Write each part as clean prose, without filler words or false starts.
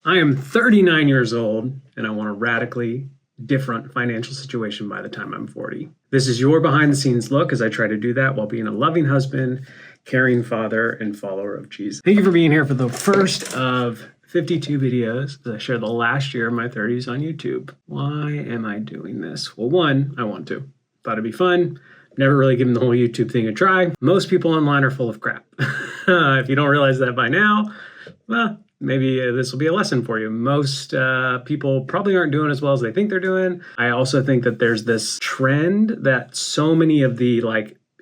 I am 39 years old and I want a radically different financial situation by the time I'm 40. This is your behind the scenes look as I try to do that while being a loving husband, caring father, and follower of Jesus. Thank you for being here for the first of 52 videos that I shared the last year of my 30s on YouTube. Why am I doing this? Well, one, I want to. Thought it'd be fun. Never really given the whole YouTube thing a try. Most people online are full of crap. If you don't realize that by now, well, maybe this will be a lesson for you. Most people probably aren't doing as well as they think they're doing. I also think that there's this trend that so many of the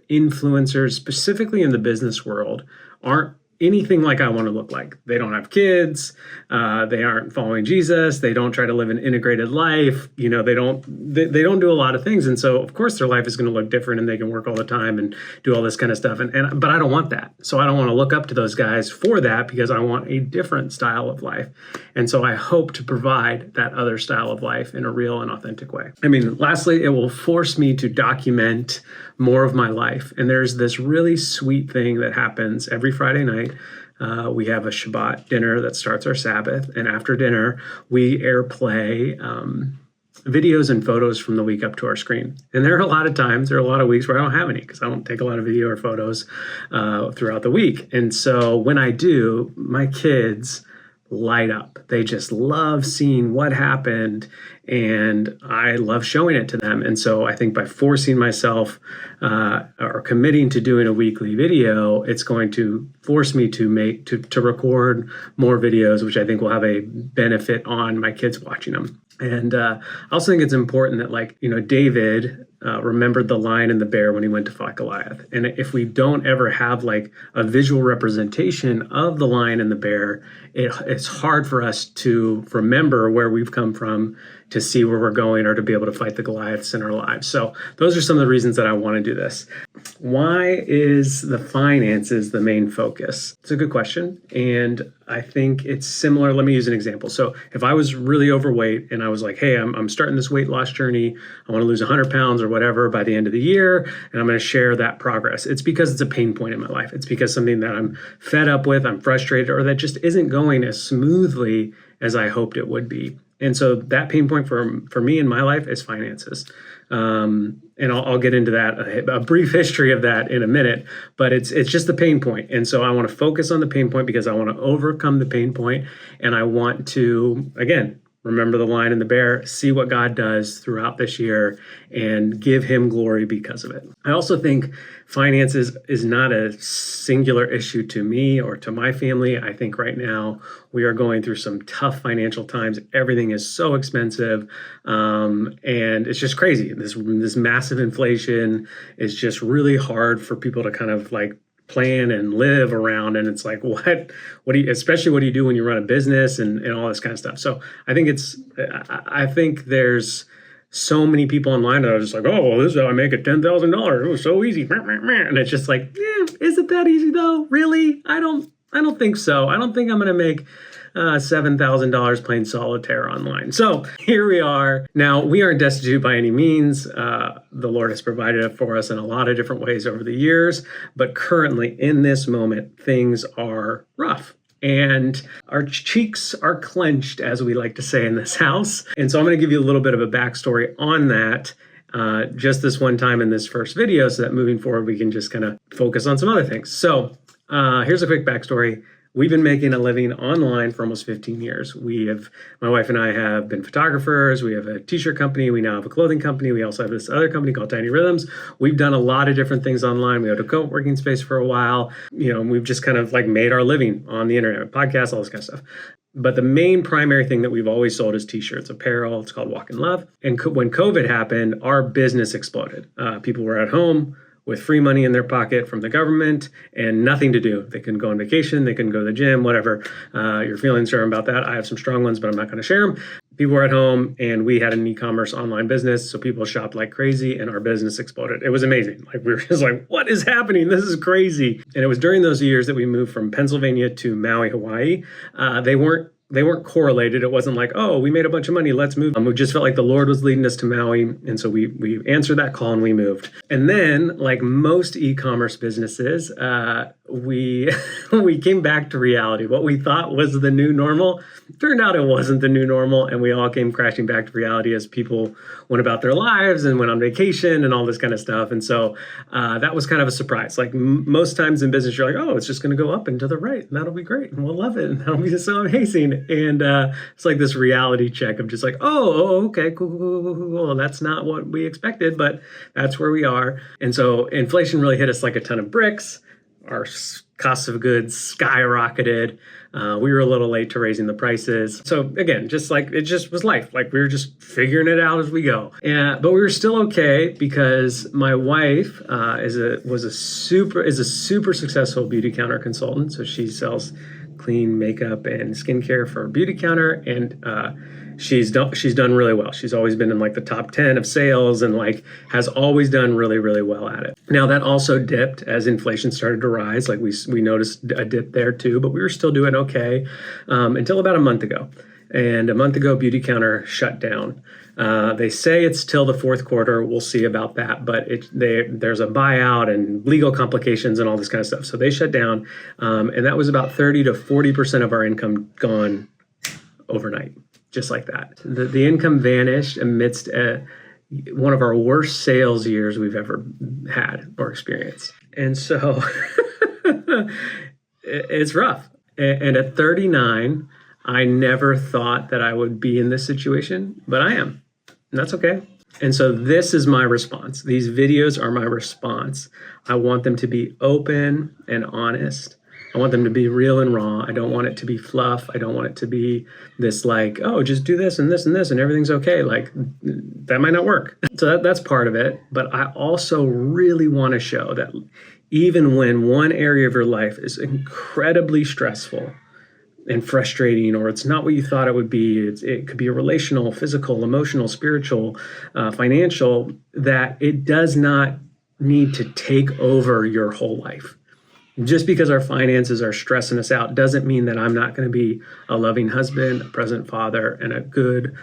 influencers, specifically in the business world, aren't anything like I want to look like. They don't have kids. They aren't following Jesus. They don't try to live an integrated life. They don't do a lot of things. And so of course their life is going to look different and they can work all the time and do all this kind of stuff. But I don't want that. So I don't want to look up to those guys for that because I want a different style of life. And so I hope to provide that other style of life in a real and authentic way. Lastly, it will force me to document more of my life. And there's this really sweet thing that happens every Friday night. We have a Shabbat dinner that starts our Sabbath. And after dinner, we airplay videos and photos from the week up to our screen. And there are a lot of weeks where I don't have any because I don't take a lot of video or photos throughout the week. And so when I do, my kids light up. They just love seeing what happened, and I love showing it to them. And so I think by forcing myself or committing to doing a weekly video, it's going to force me to record more videos, which I think will have a benefit on my kids watching them. And I also think it's important that David remembered the lion and the bear when he went to fight Goliath. And if we don't ever have a visual representation of the lion and the bear, it's hard for us to remember where we've come from, to see where we're going, or to be able to fight the Goliaths in our lives. So those are some of the reasons that I want to do this. Why is the finances the main focus? It's a good question. And I think it's similar. Let me use an example. So if I was really overweight and I was like, hey, I'm starting this weight loss journey, I want to lose 100 pounds or whatever by the end of the year, and I'm going to share that progress. It's because it's a pain point in my life. It's because something that I'm fed up with, I'm frustrated, or that just isn't going as smoothly as I hoped it would be. And so that pain point for me in my life is finances. And I'll get into that, a brief history of that in a minute, but it's just the pain point. And so I want to focus on the pain point because I want to overcome the pain point. And I want to, again, remember the lion and the bear, see what God does throughout this year and give him glory because of it. I also think finances is not a singular issue to me or to my family. I think right now we are going through some tough financial times. Everything is so expensive, and it's just crazy. This massive inflation is just really hard for people to kind of plan and live around. And it's what do you, especially what do you do when you run a business and all this kind of stuff. So I think there's so many people online that are just oh, well, this is how I make $10,000. It was so easy. And it's just is it that easy though? Really? I don't think so. I don't think I'm going to make $7,000 playing solitaire online. So here we are. Now, we aren't destitute by any means. The Lord has provided it for us in a lot of different ways over the years. But currently, in this moment, things are rough. And our cheeks are clenched, as we like to say in this house. And so I'm going to give you a little bit of a backstory on that just this one time in this first video, so that moving forward, we can just kind of focus on some other things. So here's a quick backstory. We've been making a living online for almost 15 years. My wife and I have been photographers. We have a t-shirt company. We now have a clothing company. We also have this other company called Tiny Rhythms. We've done a lot of different things online. We had a co-working space for a while. We've just kind of made our living on the internet, podcasts, all this kind of stuff. But the main primary thing that we've always sold is t-shirts, apparel. It's called Walk in Love. And when COVID happened, our business exploded. People were at home with free money in their pocket from the government and nothing to do. They couldn't go on vacation, they couldn't go to the gym, whatever. Your feelings are about that. I have some strong ones, but I'm not going to share them. People were at home and we had an e-commerce online business. So people shopped like crazy and our business exploded. It was amazing. We were just what is happening? This is crazy. And it was during those years that we moved from Pennsylvania to Maui, Hawaii. They weren't correlated. It wasn't oh, we made a bunch of money, let's move. We just felt like the Lord was leading us to Maui. And so we answered that call and we moved. And then, like most e-commerce businesses, we we came back to reality. What we thought was the new normal turned out it wasn't the new normal, and we all came crashing back to reality as people went about their lives and went on vacation and all this kind of stuff. And so that was kind of a surprise. Like most times in business, you're like, oh, it's just going to go up and to the right, and that'll be great, and we'll love it, and that'll be so amazing. And it's like this reality check of just like, okay, cool. That's not what we expected, but that's where we are. And so inflation really hit us like a ton of bricks. Our costs of goods skyrocketed. We were a little late to raising the prices. So again, just like it just was life. Like we were just figuring it out as we go. But we were still okay because my wife is a super successful beauty counter consultant. So she sells clean makeup and skincare for a beauty counter, and she's done really well. She's always been in like the top 10 of sales and like has always done really, really well at it. Now that also dipped as inflation started to rise. Like we noticed a dip there too, but we were still doing okay until about a month ago. And a month ago, Beauty Counter shut down. They say it's till the fourth quarter. We'll see about that, but there's a buyout and legal complications and all this kind of stuff. So they shut down, and that was about 30 to 40% of our income gone overnight. Just like that. The income vanished amidst one of our worst sales years we've ever had or experienced. And so it's rough. And at 39, I never thought that I would be in this situation, but I am. And that's okay. And so this is my response. These videos are my response. I want them to be open and honest. I want them to be real and raw. I don't want it to be fluff. I don't want it to be this like, oh, just do this and this and this and everything's okay. Like that might not work. So that's part of it. But I also really want to show that even when one area of your life is incredibly stressful and frustrating, or it's not what you thought it would be, it could be a relational, physical, emotional, spiritual, financial, that it does not need to take over your whole life. Just because our finances are stressing us out doesn't mean that I'm not going to be a loving husband, a present father, and a good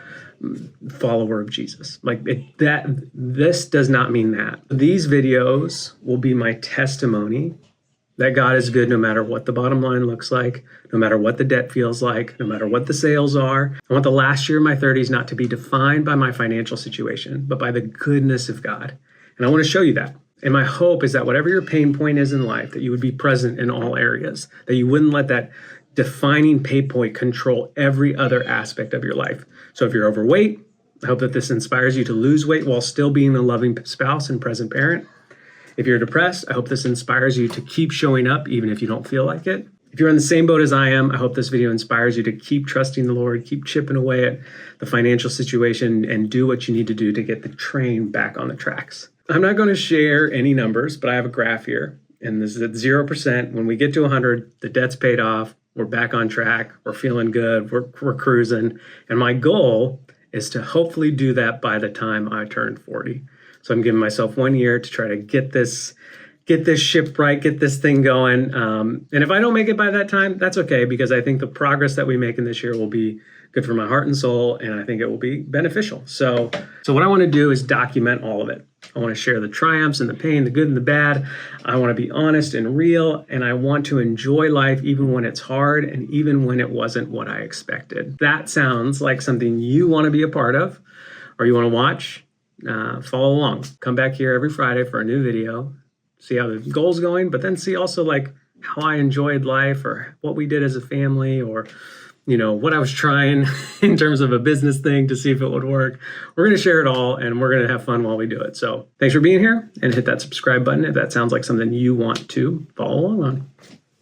follower of Jesus. This does not mean that. These videos will be my testimony that God is good no matter what the bottom line looks like, no matter what the debt feels like, no matter what the sales are. I want the last year of my 30s not to be defined by my financial situation, but by the goodness of God. And I want to show you that. And my hope is that whatever your pain point is in life, that you would be present in all areas, that you wouldn't let that defining pain point control every other aspect of your life. So if you're overweight, I hope that this inspires you to lose weight while still being a loving spouse and present parent. If you're depressed, I hope this inspires you to keep showing up even if you don't feel like it. If you're in the same boat as I am, I hope this video inspires you to keep trusting the Lord, keep chipping away at the financial situation, and do what you need to do to get the train back on the tracks. I'm not going to share any numbers, but I have a graph here, and this is at 0%. When we get to 100, the debt's paid off, we're back on track, we're feeling good, we're cruising, and my goal is to hopefully do that by the time I turn 40. So I'm giving myself 1 year to try to get this ship right, get this thing going. And if I don't make it by that time, that's okay, because I think the progress that we make in this year will be good for my heart and soul, and I think it will be beneficial. So what I want to do is document all of it. I want to share the triumphs and the pain, the good and the bad. I want to be honest and real, and I want to enjoy life even when it's hard and even when it wasn't what I expected. That sounds like something you want to be a part of, or you want to watch. Follow along. Come back here every Friday for a new video. See how the goal's going, but then see also like how I enjoyed life, or what we did as a family, or what I was trying in terms of a business thing to see if it would work. We're going to share it all, and we're going to have fun while we do it. So thanks for being here, and hit that subscribe button if that sounds like something you want to follow along on.